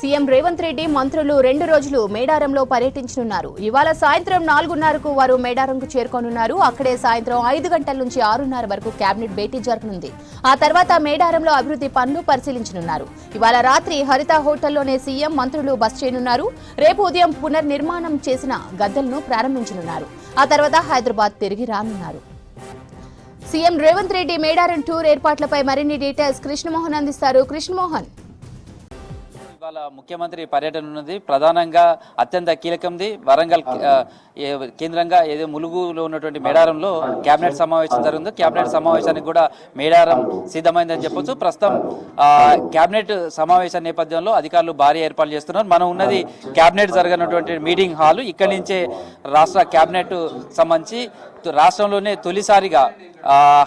CM Revanth Reddy మంత్రులు 2 రోజులు మేడారంలో పర్యటించనున్నారు. ఇవాళ సాయంత్రం 4:30కు వారు మేడారంకు చేరుకోనున్నారు. అక్కడే సాయంత్రం 5 గంటల నుంచి 6:30 వరకు కేబినెట్ భేటీ జరగనుంది. ఆ తర్వాత మేడారంలో అభివృద్ధి పనులు పరిశీలించనున్నారు. ఇవాళ రాత్రి హరిత హోటల్లోనే సీఎం మంత్రులు బస చేయనున్నారు. రేపు ఉదయం పునర్నిర్మాణం చేసిన గద్దెలను ప్రారంభించనున్నారు. ఆ తర్వాత హైదరాబాద్ తిరిగి రానున్నారు. సీఎం రేవంత్ రెడ్డి మేడారం టూర్ ఏర్పాట్లపై మరిన్ని డీటెయిల్స్ కృష్ణమోహన్ అందిస్తారు. కృష్ణమోహన్, ఇవాళ ముఖ్యమంత్రి పర్యటన ఉన్నది. ప్రధానంగా అత్యంత కీలకంది వరంగల్ కేంద్రంగా ఏదో ములుగులో ఉన్నటువంటి మేడారంలో కేబినెట్ సమావేశం జరుగుతుంది. కేబినెట్ సమావేశానికి కూడా మేడారం సిద్ధమైందని చెప్పొచ్చు. ప్రస్తుతం కేబినెట్ సమావేశం నేపథ్యంలో అధికారులు భారీ ఏర్పాట్లు చేస్తున్నారు. మనం ఉన్నది కేబినెట్ జరగనటువంటి మీటింగ్ హాల్. ఇక్కడి నుంచే రాష్ట్ర కేబినెట్ సంబంధించి రాష్ట్రంలోనే తొలిసారిగా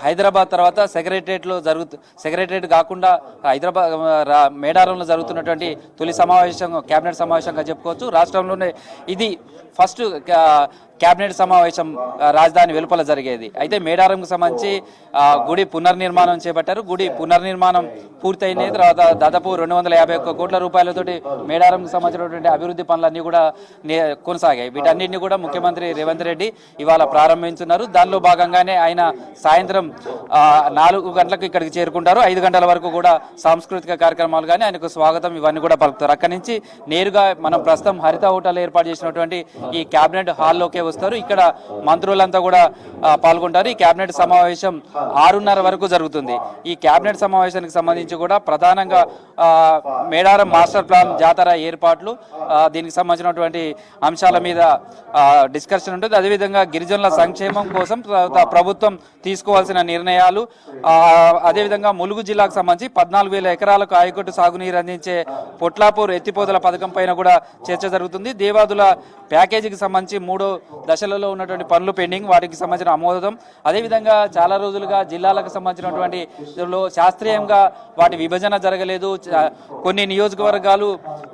హైదరాబాద్ తర్వాత సెక్రటరియట్ కాకుండా హైదరాబాద్ మేడారంలో జరుగుతున్నటువంటి తొలి సమావేశం కేబినెట్ సమావేశంగా చెప్పుకోవచ్చు. రాష్ట్రంలోనే ఇది ఫస్ట్ కేబినెట్ సమావేశం రాజధాని వెలుపల జరిగేది. అయితే మేడారంకు సంబంధించి గుడి పునర్నిర్మాణం చేపట్టారు. గుడి పునర్నిర్మాణం పూర్తయిన తర్వాత దాదాపు 251 కోట్ల రూపాయలతోటి మేడారంకు సంబంధించినటువంటి అభివృద్ధి పనులన్నీ కూడా కొనసాగాయి. వీటన్నింటినీ కూడా ముఖ్యమంత్రి రేవంత్ రెడ్డి ఇవాళ ప్రారంభించున్నారు. దానిలో భాగంగానే ఆయన సాయంత్రం 4 గంటలకు ఇక్కడికి చేరుకుంటారు. 5 గంటల వరకు కూడా సాంస్కృతిక కార్యక్రమాలు కానీ ఆయనకు స్వాగతం ఇవన్నీ కూడా పలుకుతారు. అక్కడి నుంచి నేరుగా మనం ప్రస్తుతం హరిత హోటల్ ఏర్పాటు చేసినటువంటి ఈ కేబినెట్ హాల్లోకే వస్తారు. ఇక్కడ మంత్రులంతా కూడా పాల్గొంటారు. ఈ కేబినెట్ సమావేశం 6:30 వరకు జరుగుతుంది. ఈ కేబినెట్ సమావేశానికి సంబంధించి కూడా ప్రధానంగా మేడారం మాస్టర్ ప్లాన్ జాతర ఏర్పాట్లు, దీనికి సంబంధించినటువంటి అంశాల మీద డిస్కషన్ ఉంటుంది. అదేవిధంగా గిరిజనుల సంక్షేమం కోసం ప్రభుత్వం తీసుకోవాల్సిన నిర్ణయాలు, అదేవిధంగా ములుగు జిల్లాకు సంబంధించి 14,000 ఎకరాలకు ఆయకట్టు సాగునీరు అందించే పొట్లాపూర్ ఎత్తిపోతల పథకం పైన కూడా చర్చ జరుగుతుంది. దేవాదుల ప్యాకేజీకి సంబంధించి 3 దశలలో ఉన్నటువంటి పనులు పెండింగ్, వాటికి సంబంధించిన ఆమోదం. అదేవిధంగా చాలా రోజులుగా జిల్లాలకు సంబంధించినటువంటి శాస్త్రీయంగా వాటి విభజన జరగలేదు. కొన్ని నియోజకవర్గాలు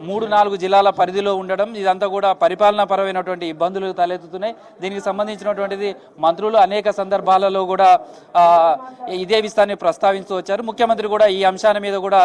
3-4 జిల్లాల పరిధిలో ఉండడం, ఇదంతా కూడా పరిపాలనా పరమైనటువంటి ఇబ్బందులు తలెత్తుతున్నాయి. దీనికి సంబంధించినటువంటిది మంత్రులు అనేక సందర్భాలలో కూడా ఇదే విషయాన్ని ప్రస్తావిస్తూ వచ్చారు. ముఖ్యమంత్రి కూడా ఈ అంశాల మీద కూడా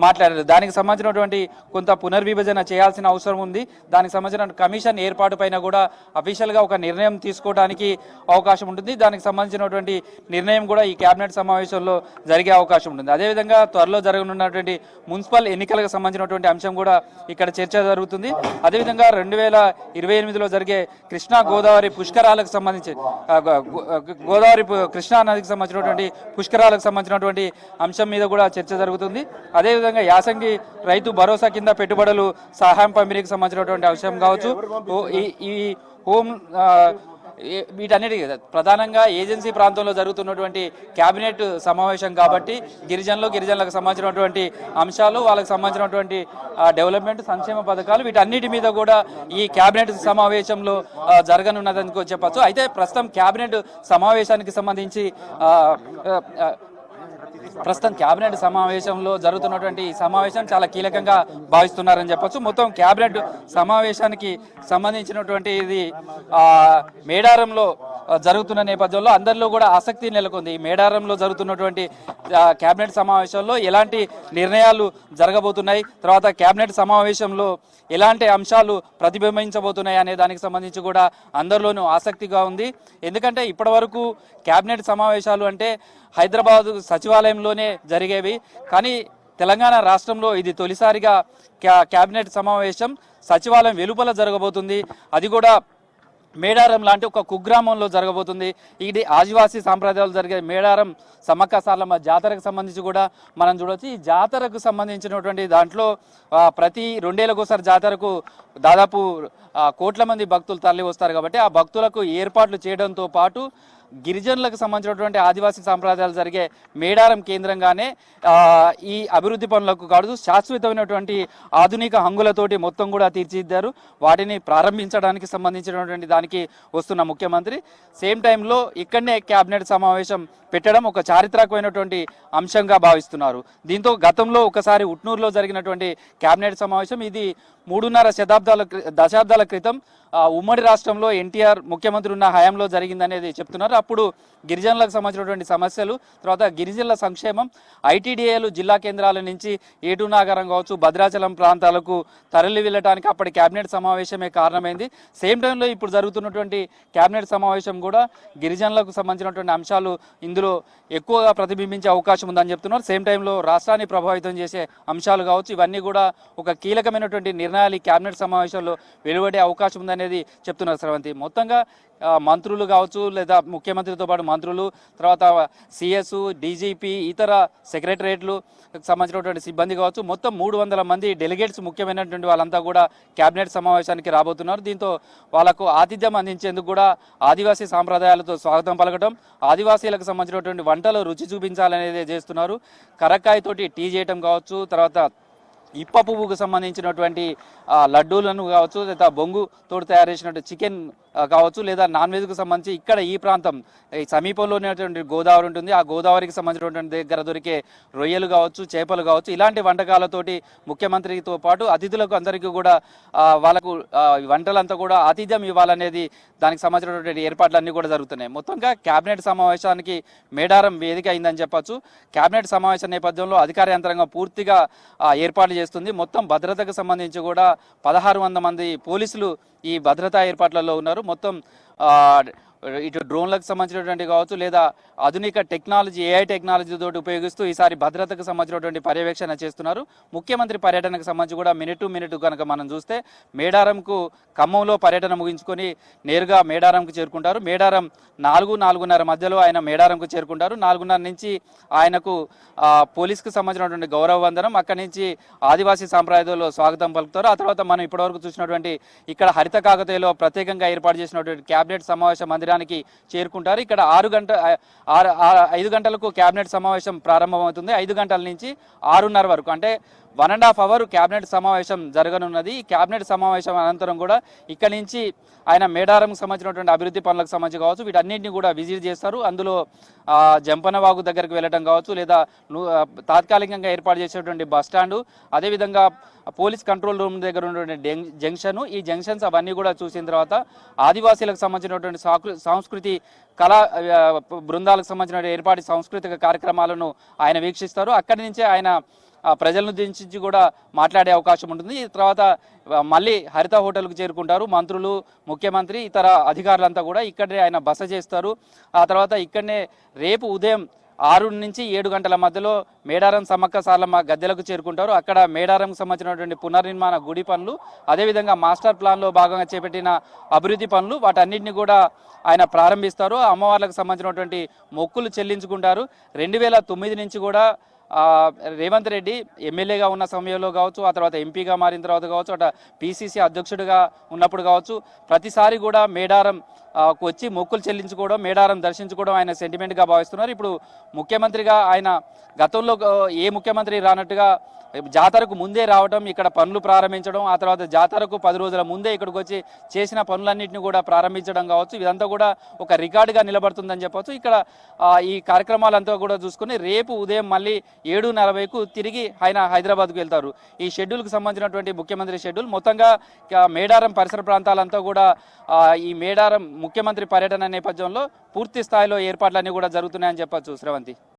మాట్లాడారు. దానికి సంబంధించినటువంటి కొంత పునర్విభజన చేయాల్సిన అవసరం ఉంది. దానికి సంబంధించిన కమిషన్ ఏర్పాటు పైన కూడా అఫీషియల్గా ఒక నిర్ణయం తీసుకోవడానికి అవకాశం ఉంటుంది. దానికి సంబంధించినటువంటి నిర్ణయం కూడా ఈ కేబినెట్ సమావేశంలో జరిగే అవకాశం ఉంటుంది. అదేవిధంగా త్వరలో జరగనున్నటువంటి మున్సిపల్ ఎన్నికలకు సంబంధించినటువంటి అంశం కూడా ఇక్కడ చర్చ జరుగుతుంది. అదేవిధంగా 2028లో జరిగే కృష్ణా గోదావరి పుష్కరాలకు సంబంధించి గోదావరి కృష్ణా నదికి సంబంధించినటువంటి పుష్కరాలకు సంబంధించినటువంటి అంశం మీద కూడా చర్చ జరుగుతుంది. అదేవిధంగా యాసంగి రైతు భరోసా కింద పెట్టుబడులు సహాయం పంపిణీకి సంబంధించినటువంటి అంశం కావచ్చు. ఈ హోమ్ వీటన్నిటికీ ప్రధానంగా ఏజెన్సీ ప్రాంతంలో జరుగుతున్నటువంటి కేబినెట్ సమావేశం కాబట్టి గిరిజనులకు సంబంధించినటువంటి అంశాలు, వాళ్ళకి సంబంధించినటువంటి డెవలప్మెంట్ సంక్షేమ పథకాలు, వీటన్నిటి మీద కూడా ఈ కేబినెట్ సమావేశంలో జరగనున్నదని చెప్పచ్చు. అయితే ప్రస్తుతం కేబినెట్ సమావేశానికి సంబంధించి ప్రస్తుతం కేబినెట్ సమావేశంలో జరుగుతున్నటువంటి సమావేశం చాలా కీలకంగా భావిస్తున్నారని చెప్పొచ్చు. మొత్తం కేబినెట్ సమావేశానికి సంబంధించినటువంటి ఇది మేడారంలో జరుగుతున్న నేపథ్యంలో అందరిలో కూడా ఆసక్తి నెలకొంది. మేడారంలో జరుగుతున్నటువంటి కేబినెట్ సమావేశంలో ఎలాంటి నిర్ణయాలు జరగబోతున్నాయి, తర్వాత కేబినెట్ సమావేశంలో ఎలాంటి అంశాలు ప్రతిబింబించబోతున్నాయి అనే దానికి సంబంధించి కూడా అందరిలోనూ ఆసక్తిగా ఉంది. ఎందుకంటే ఇప్పటివరకు కేబినెట్ సమావేశాలు అంటే హైదరాబాద్ సచివాలయంలోనే జరిగేవి. కానీ తెలంగాణ రాష్ట్రంలో ఇది తొలిసారిగా కేబినెట్ సమావేశం సచివాలయం వెలుపల జరగబోతుంది. అది కూడా మేడారం లాంటి ఒక కుగ్రామంలో జరగబోతుంది. ఇది ఆదివాసీ సాంప్రదాయాలు జరిగే మేడారం సమ్మక్క సారలమ్మ జాతరకు సంబంధించి కూడా మనం చూడవచ్చు. ఈ జాతరకు సంబంధించినటువంటి దాంట్లో ప్రతి 2 ఏళ్లకోసారి జాతరకు దాదాపు కోట్ల మంది భక్తులు తరలి వస్తారు. కాబట్టి ఆ భక్తులకు ఏర్పాట్లు చేయడంతో పాటు గిరిజనులకు సంబంధించినటువంటి ఆదివాసీ సాంప్రదాయాలు జరిగే మేడారం కేంద్రంగానే ఈ అభివృద్ధి పనులకు కాదు శాశ్వతమైనటువంటి ఆధునిక హంగులతోటి మొత్తం కూడా తీర్చిదిద్దారు. వాటిని ప్రారంభించడానికి సంబంధించినటువంటి దానికి వస్తున్న ముఖ్యమంత్రి సేమ్ టైంలో ఇక్కడనే కేబినెట్ సమావేశం పెట్టడం ఒక చారిత్రకమైనటువంటి అంశంగా భావిస్తున్నారు. దీంతో గతంలో ఒకసారి ఉట్నూరులో జరిగినటువంటి కేబినెట్ సమావేశం ఇది దశాబ్దాల క్రితం ఉమ్మడి రాష్ట్రంలో ఎన్టీఆర్ ముఖ్యమంత్రి ఉన్న హయాంలో జరిగిందనేది చెప్తున్నారు. అప్పుడు గిరిజనులకు సంబంధించినటువంటి సమస్యలు, తర్వాత గిరిజనుల సంక్షేమం, ఐటీడీఏలు జిల్లా కేంద్రాల నుంచి ఏటూ నాగరం కావచ్చు, భద్రాచలం ప్రాంతాలకు తరలి వెళ్ళడానికి అప్పటి కేబినెట్ సమావేశమే కారణమైంది. సేమ్ టైంలో ఇప్పుడు జరుగుతున్నటువంటి కేబినెట్ సమావేశం కూడా గిరిజనులకు సంబంధించినటువంటి అంశాలు ఇందులో ఎక్కువగా ప్రతిబింబించే అవకాశం ఉందని చెప్తున్నారు. సేమ్ టైంలో రాష్ట్రాన్ని ప్రభావితం చేసే అంశాలు కావచ్చు, ఇవన్నీ కూడా ఒక కీలకమైనటువంటి నిర్ణయాలు ఈ కేబినెట్ సమావేశంలో వెలువడే అవకాశం ఉందనేది చెప్తున్నారు స్రవంతి. మొత్తంగా మంత్రులు కావచ్చు, లేదా ముఖ్యమంత్రితో పాటు మంత్రులు, తర్వాత సిఎస్, డీజీపీ, ఇతర సెక్రటరేట్లు సంబంధించినటువంటి సిబ్బంది కావచ్చు, మొత్తం 300 మంది డెలిగేట్స్ ముఖ్యమైనటువంటి వాళ్ళంతా కూడా కేబినెట్ సమావేశానికి రాబోతున్నారు. దీంతో వాళ్ళకు ఆతిథ్యం అందించేందుకు కూడా ఆదివాసీ సాంప్రదాయాలతో స్వాగతం పలకడం, ఆదివాసీలకు సంబంధించినటువంటి వంటలు రుచి చూపించాలనేది చేస్తున్నారు. కరక్కాయతోటి టీ చేయటం కావచ్చు, తర్వాత ఇప్ప పువ్వుకు సంబంధించినటువంటి లడ్డూలను కావచ్చు, లేదా బొంగు తోడు తయారు చేసినటువంటి చికెన్ కావచ్చు, లేదా నాన్ వెజ్కు సంబంధించి ఇక్కడ ఈ ప్రాంతం ఈ సమీపంలో ఉన్నటువంటి గోదావరి ఉంటుంది. ఆ గోదావరికి సంబంధించినటువంటి దగ్గర దొరికే రొయ్యలు కావచ్చు, చేపలు కావచ్చు, ఇలాంటి వంటకాలతోటి ముఖ్యమంత్రితో పాటు అతిథులకు అందరికీ కూడా వాళ్ళకు వంటలంతా కూడా ఆతిథ్యం ఇవ్వాలనేది దానికి సంబంధించినటువంటి ఏర్పాట్లన్నీ కూడా జరుగుతున్నాయి. మొత్తంగా కేబినెట్ సమావేశానికి మేడారం వేదిక అయిందని చెప్పొచ్చు. కేబినెట్ సమావేశం నేపథ్యంలో అధికార యంత్రాంగం పూర్తిగా ఏర్పాట్లు చేస్తుంది. మొత్తం భద్రతకు సంబంధించి కూడా 1600 మంది పోలీసులు ఈ భద్రతా ఏర్పాట్లలో ఉన్నారు. మొత్తం ఇటు డ్రోన్లకు సంబంధించినటువంటి కావచ్చు, లేదా ఆధునిక టెక్నాలజీ, ఏఐ టెక్నాలజీ తోటి ఉపయోగిస్తూ ఈసారి భద్రతకు సంబంధించినటువంటి పర్యవేక్షణ చేస్తున్నారు. ముఖ్యమంత్రి పర్యటనకు సంబంధించి కూడా మినిట్ టు మినిట్ కనుక మనం చూస్తే మేడారంకు ఖమ్మంలో పర్యటన ముగించుకొని నేరుగా మేడారంకు చేరుకుంటారు. మేడారం 4-4:30 మధ్యలో ఆయన మేడారంకు చేరుకుంటారు. 4:30 నుంచి ఆయనకు పోలీస్కి సంబంధించినటువంటి గౌరవ వందనం, అక్కడి నుంచి ఆదివాసీ సాంప్రదాయంలో స్వాగతం పలుకుతారు. ఆ తర్వాత మనం ఇప్పటివరకు చూసినటువంటి ఇక్కడ హరిత కాకతీయలో ప్రత్యేకంగా ఏర్పాటు చేసినటువంటి కేబినెట్ సమావేశ మందిరానికి చేరుకుంటారు. ఇక్కడ 5 గంటలకు కేబినెట్ సమావేశం ప్రారంభమవుతుంది. 5 గంటల నుంచి 6:30 వరకు, అంటే 1.5 అవర్ కేబినెట్ సమావేశం జరగనున్నది. ఈ కేబినెట్ సమావేశం అనంతరం కూడా ఇక్కడి నుంచి ఆయన మేడారంకు సంబంధించినటువంటి అభివృద్ధి పనులకు సంబంధించి కావచ్చు, వీటన్నింటినీ కూడా విజిట్ చేస్తారు. అందులో జంపనవాగు దగ్గరికి వెళ్ళడం కావచ్చు, లేదా తాత్కాలికంగా ఏర్పాటు చేసేటువంటి బస్ స్టాండు, అదేవిధంగా పోలీస్ కంట్రోల్ రూమ్ దగ్గర ఉన్నటువంటి జంక్షన్, ఈ జంక్షన్స్ అవన్నీ కూడా చూసిన తర్వాత ఆదివాసీలకు సంబంధించినటువంటి సంస్కృతి కళా బృందాలకు సంబంధించిన ఏర్పాటు సాంస్కృతిక కార్యక్రమాలను ఆయన వీక్షిస్తారు. అక్కడి నుంచే ఆయన ప్రజలను ఉద్దేశించి కూడా మాట్లాడే అవకాశం ఉంటుంది. తర్వాత మళ్ళీ హరిత హోటల్కు చేరుకుంటారు. మంత్రులు, ముఖ్యమంత్రి, ఇతర అధికారులంతా కూడా ఇక్కడే ఆయన బస చేస్తారు. ఆ తర్వాత ఇక్కడనే రేపు ఉదయం 6 నుంచి 7 గంటల మధ్యలో మేడారం సమ్మక్క సారలమ్మ గద్దెలకు చేరుకుంటారు. అక్కడ మేడారంకు సంబంధించినటువంటి పునర్నిర్మాణ గుడి పనులు, అదేవిధంగా మాస్టర్ ప్లాన్లో భాగంగా చేపట్టిన అభివృద్ధి పనులు, వాటన్నిటిని కూడా ఆయన ప్రారంభిస్తారు. అమ్మవార్లకు సంబంధించినటువంటి మొక్కులు చెల్లించుకుంటారు. 2009 నుంచి కూడా రేవంత్ రెడ్డి ఎమ్మెల్యేగా ఉన్న సమయంలో కావచ్చు, ఆ తర్వాత ఎంపీగా మారిన తర్వాత కావచ్చు, అట పిసిసి అధ్యక్షుడిగా ఉన్నప్పుడు కావచ్చు, ప్రతిసారి కూడా మేడారం వచ్చి మొక్కులు చెల్లించుకోవడం, మేడారం దర్శించుకోవడం ఆయన సెంటిమెంట్గా భావిస్తున్నారు. ఇప్పుడు ముఖ్యమంత్రిగా ఆయన గతంలో ఏ ముఖ్యమంత్రి రానట్టుగా జాతరకు ముందే రావడం, ఇక్కడ పనులు ప్రారంభించడం, ఆ తర్వాత జాతరకు 10 రోజుల ముందే ఇక్కడికి వచ్చి చేసిన పనులన్నింటినీ కూడా ప్రారంభించడం కావచ్చు, ఇదంతా కూడా ఒక రికార్డుగా నిలబడుతుందని చెప్పవచ్చు. ఇక్కడ ఈ కార్యక్రమాలంతా కూడా చూసుకుని రేపు ఉదయం మళ్ళీ 7:40కు తిరిగి ఆయన హైదరాబాద్కు వెళ్తారు. ఈ షెడ్యూల్కి సంబంధించినటువంటి ముఖ్యమంత్రి షెడ్యూల్ మొత్తంగా మేడారం పరిసర ప్రాంతాలంతా కూడా ఈ మేడారం ముఖ్యమంత్రి పర్యటన నేపథ్యంలో పూర్తి స్థాయిలో ఏర్పాట్లన్నీ కూడా జరుగుతున్నాయని చెప్పచ్చు శ్రవంతి.